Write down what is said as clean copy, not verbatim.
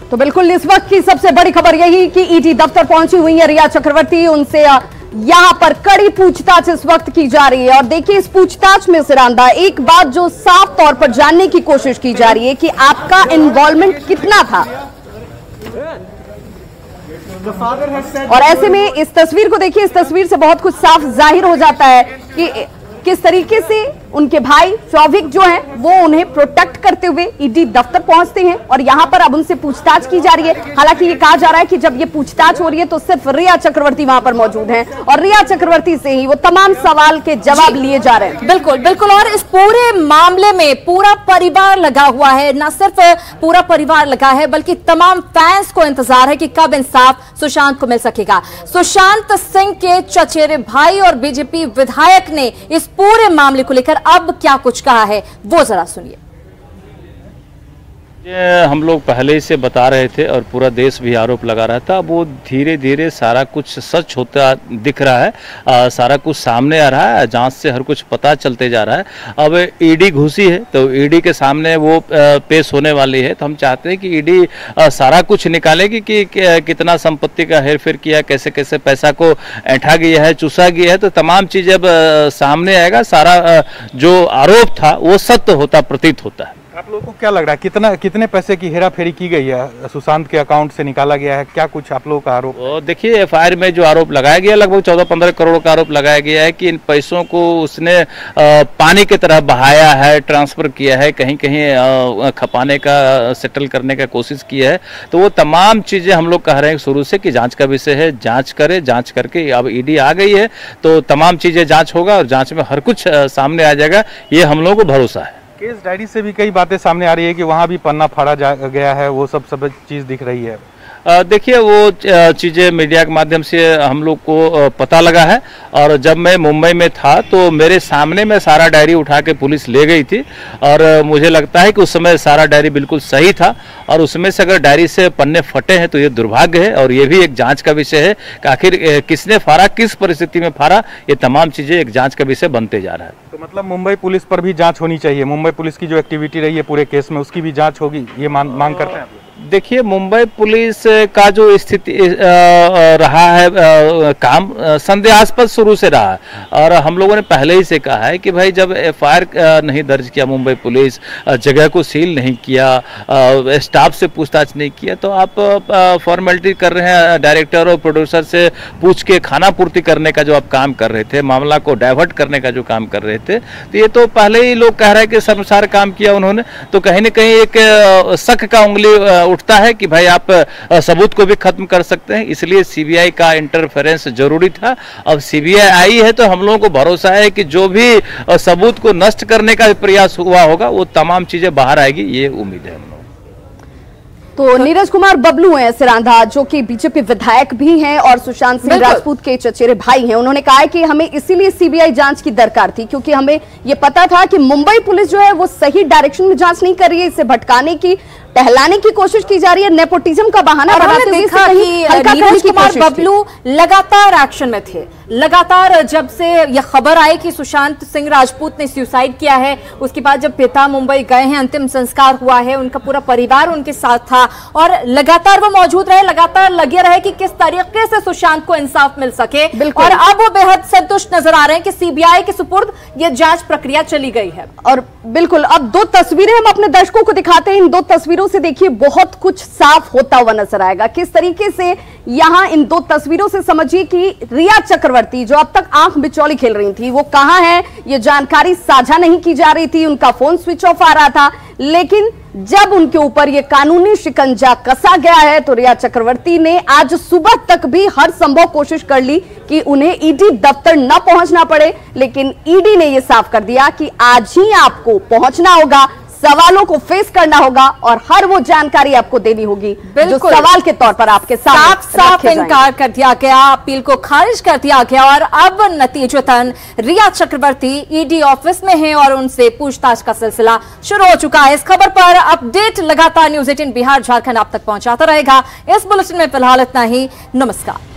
तो बिल्कुल इस वक्त की सबसे बड़ी खबर यही कि ईडी दफ्तर पहुंची हुई है रिया चक्रवर्ती। उनसे यहां पर कड़ी पूछताछ इस वक्त की जा रही है और देखिए इस पूछताछ में सिरांदा एक बात जो साफ तौर पर जानने की कोशिश की जा रही है कि आपका इन्वॉल्वमेंट कितना था। और ऐसे में इस तस्वीर को देखिए, इस तस्वीर से बहुत कुछ साफ जाहिर हो जाता है कि किस तरीके से उनके भाई सौविक जो हैं वो उन्हें प्रोटेक्ट करते हुए ईडी दफ्तर पहुंचते हैं और यहां पर अब उनसे पूछताछ की जा रही है। हालांकि ये कहा जा रहा है कि जब ये पूछताछ हो रही है तो सिर्फ रिया चक्रवर्ती वहां पर मौजूद हैं और रिया चक्रवर्ती से ही वो तमाम सवाल के जवाब लिए जा रहे हैं। बिल्कुल बिल्कुल। और इस पूरे मामले में पूरा परिवार लगा हुआ है, न सिर्फ पूरा परिवार लगा है बल्कि तमाम फैंस को इंतजार है कि कब इंसाफ सुशांत को मिल सकेगा। सुशांत सिंह के चचेरे भाई और बीजेपी विधायक ने इस पूरे मामले को लेकर अब क्या कुछ कहा है वो जरा सुनिए। हम लोग पहले ही से बता रहे थे और पूरा देश भी आरोप लगा रहा था। वो धीरे धीरे सारा कुछ सच होता दिख रहा है, सारा कुछ सामने आ रहा है, जांच से हर कुछ पता चलते जा रहा है। अब ईडी घुसी है तो ईडी के सामने वो पेश होने वाली है, तो हम चाहते हैं कि ईडी सारा कुछ निकालेगी कि कितना संपत्ति का हेरफेर किया, कैसे कैसे पैसा को ऐंठा गया है, चूसा गया है, तो तमाम चीज़ अब सामने आएगा। सारा जो आरोप था वो सत्य होता प्रतीत होता है। आप लोगों को क्या लग रहा है कितने पैसे की हेराफेरी की गई है, सुशांत के अकाउंट से निकाला गया है, क्या कुछ आप लोगों का आरोप? देखिए एफआईआर में जो आरोप लगाया गया लगभग 14-15 करोड़ का आरोप लगाया गया है कि इन पैसों को उसने पानी की तरह बहाया है, ट्रांसफर किया है, कहीं कहीं खपाने का, सेटल करने का कोशिश की है। तो वो तमाम चीजें हम लोग कह रहे हैं शुरू से कि जांच का विषय है, जांच करे, जांच करके अब ईडी आ गई है तो तमाम चीजें जांच होगा और जांच में हर कुछ सामने आ जाएगा, ये हम लोगों को भरोसा है। केस डायरी से भी कई बातें सामने आ रही है कि वहाँ भी पन्ना फाड़ा गया है, वो सब चीज़ दिख रही है। देखिए वो चीज़ें मीडिया के माध्यम से हम लोग को पता लगा है और जब मैं मुंबई में था तो मेरे सामने में सारा डायरी उठा के पुलिस ले गई थी और मुझे लगता है कि उस समय सारा डायरी बिल्कुल सही था और उसमें से अगर डायरी से पन्ने फटे हैं तो ये दुर्भाग्य है और ये भी एक जांच का विषय है कि आखिर किसने फाड़ा, किस परिस्थिति में फाड़ा, ये तमाम चीज़ें एक जाँच का विषय बनते जा रहा है। तो मतलब मुंबई पुलिस पर भी जाँच होनी चाहिए, मुंबई पुलिस की जो एक्टिविटी रही है पूरे केस में उसकी भी जाँच होगी, ये मांग करते हैं। देखिए मुंबई पुलिस का जो स्थिति रहा है काम संदेहास्पद शुरू से रहा और हम लोगों ने पहले ही से कहा है कि भाई जब एफआईआर नहीं दर्ज किया मुंबई पुलिस, जगह को सील नहीं किया, स्टाफ से पूछताछ नहीं किया, तो आप फॉर्मेलिटी कर रहे हैं, डायरेक्टर और प्रोड्यूसर से पूछ के खाना पूर्ति करने का जो आप काम कर रहे थे, मामला को डाइवर्ट करने का जो काम कर रहे थे, तो ये तो पहले ही लोग कह रहे हैं कि शर्मसार काम किया उन्होंने। तो कहीं ना कहीं एक शक का उंगली उठता है कि भाई आप सबूत को भी खत्म कर सकते हैं, इसलिए सीबीआई का इंटरफेरेंस जरूरी था। अब सीबीआई आई है तो हम लोगों को भरोसा है कि जो भी सबूत को नष्ट करने का प्रयास हुआ होगा वो तमाम चीजें बाहर आएगी, ये उम्मीद है हम लोग। तो नीरज कुमार बबलू हैं सिरांधा जो कि बीजेपी विधायक भी हैं और सुशांत सिंह राजपूत के चचेरे भाई हैं। उन्होंने कहा है कि हमें इसीलिए सीबीआई जांच की दरकार थी क्योंकि हमें ये पता था कि मुंबई पुलिस जो है वो सही डायरेक्शन में जांच नहीं कर रही है, इसे भटकाने की, टहलाने की कोशिश की जा रही है, नेपोटिज्म का बहाना बनाते हुए नीरज कुमार बबलू लगातार एक्शन में थे। लगातार जब से यह खबर आई कि सुशांत सिंह राजपूत ने सुसाइड किया है, उसके बाद जब पिता मुंबई गए हैं, अंतिम संस्कार हुआ है, उनका पूरा परिवार उनके साथ था और लगातार वो मौजूद रहे, लगातार लगे रहे कि किस तरीके से सुशांत को इंसाफ मिल सके। और अब वो बेहद संतुष्ट नजर आ रहे हैं कि सीबीआई के सुपुर्द ये जांच प्रक्रिया चली गई है। और बिल्कुल अब दो तस्वीरें हम अपने दर्शकों को दिखाते हैं, इन दो तस्वीरों से देखिए बहुत कुछ साफ होता हुआ नजर आएगा। किस तरीके से यहां इन दो तस्वीरों से समझिए कि रिया चक्रवर्ती जो अब तक आंख बिचौली खेल रही थी वो कहां है, ये जानकारी साझा नहीं की जा रही थी, उनका फोन स्विच ऑफ आ रहा था, लेकिन जब उनके ऊपर ये कानूनी शिकंजा कसा गया है तो रिया चक्रवर्ती ने आज सुबह तक भी हर संभव कोशिश कर ली कि उन्हें ईडी दफ्तर न पहुंचना पड़े, लेकिन ईडी ने यह साफ कर दिया कि आज ही आपको पहुंचना होगा, सवालों को फेस करना होगा और हर वो जानकारी आपको देनी होगी जो सवाल के तौर पर आपके साफ इनकार कर दिया गया, अपील को खारिज कर दिया गया और अब नतीजतन रिया चक्रवर्ती ईडी ऑफिस में हैं और उनसे पूछताछ का सिलसिला शुरू हो चुका है। इस खबर पर अपडेट लगातार न्यूज़ 18 बिहार झारखंड आप तक पहुंचाता रहेगा। इस बुलेटिन में फिलहाल इतना ही। नमस्कार।